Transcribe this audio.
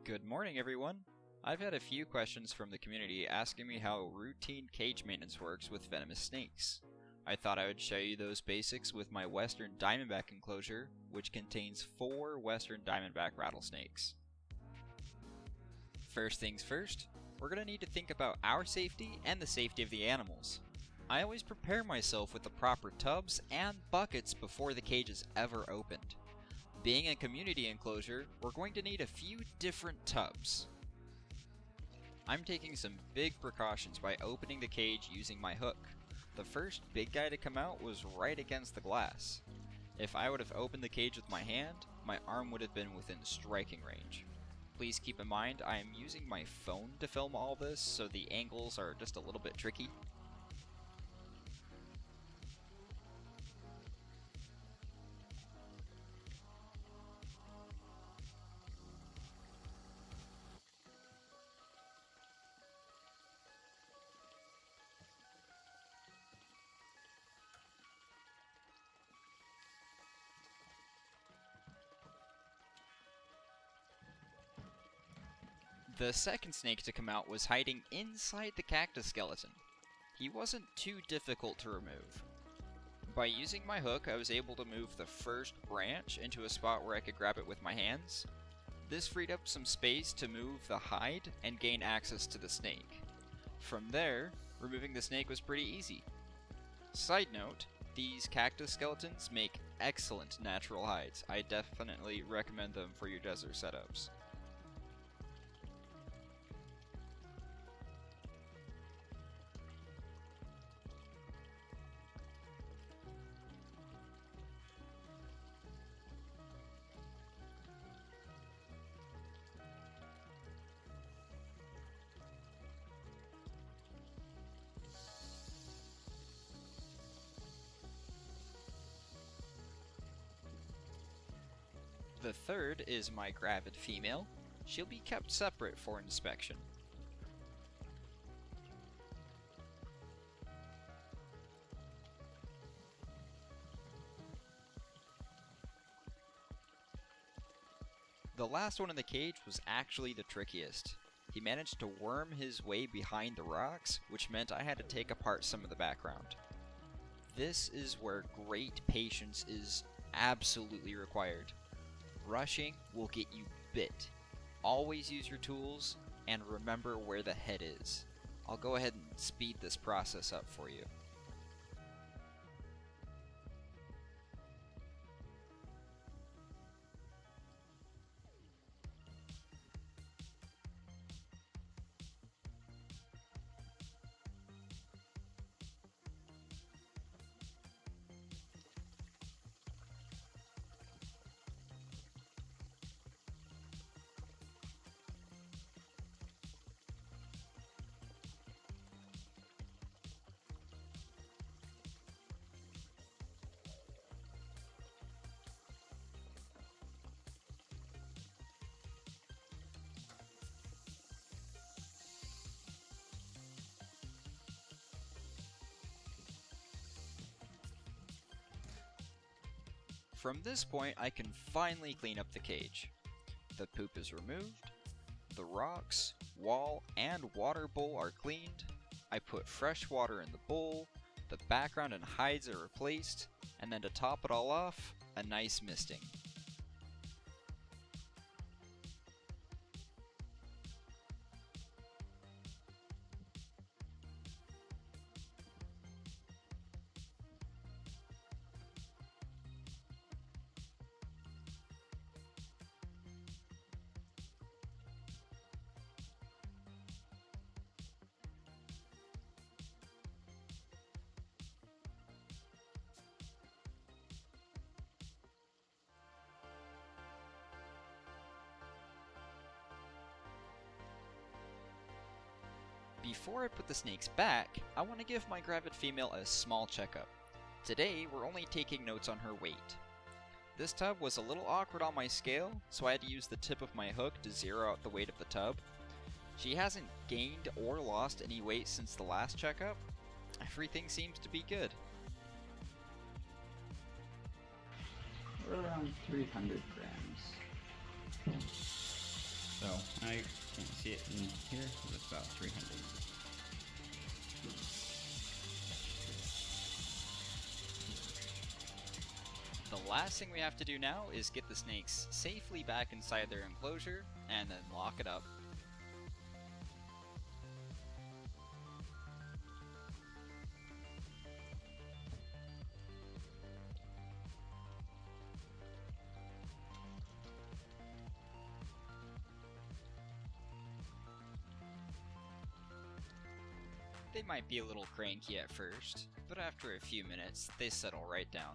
Good morning, everyone. I've had a few questions from the community asking me how routine cage maintenance works with venomous snakes. I thought I would show you those basics with my Western Diamondback enclosure, which contains 4 Western Diamondback rattlesnakes. First things first, we're going to need to think about our safety and the safety of the animals. I always prepare myself with the proper tubs and buckets before the cage is ever opened. Being a community enclosure, we're going to need a few different tubs. I'm taking some big precautions by opening the cage using my hook. The first big guy to come out was right against the glass. If I would have opened the cage with my hand, my arm would have been within striking range. Please keep in mind I am using my phone to film all this, so the angles are just a little bit tricky. The second snake to come out was hiding inside the cactus skeleton. He wasn't too difficult to remove. By using my hook, I was able to move the first branch into a spot where I could grab it with my hands. This freed up some space to move the hide and gain access to the snake. From there, removing the snake was pretty easy. Side note, these cactus skeletons make excellent natural hides. I definitely recommend them for your desert setups. The third is my gravid female. She'll be kept separate for inspection. The last one in the cage was actually the trickiest. He managed to worm his way behind the rocks, which meant I had to take apart some of the background. This is where great patience is absolutely required. Rushing will get you bit. Always use your tools, and remember where the head is. I'll go ahead and speed this process up for you. From this point, I can finally clean up the cage. The poop is removed, the rocks, wall, and water bowl are cleaned, I put fresh water in the bowl, the background and hides are replaced, and then to top it all off, a nice misting. Before I put the snakes back, I want to give my gravid female a small checkup. Today, we're only taking notes on her weight. This tub was a little awkward on my scale, so I had to use the tip of my hook to zero out the weight of the tub. She hasn't gained or lost any weight since the last checkup. Everything seems to be good. We're around 300 grams. So I can't see it in here, but it's about 300. The last thing we have to do now is get the snakes safely back inside their enclosure and then lock it up. They might be a little cranky at first, but after a few minutes, they settle right down.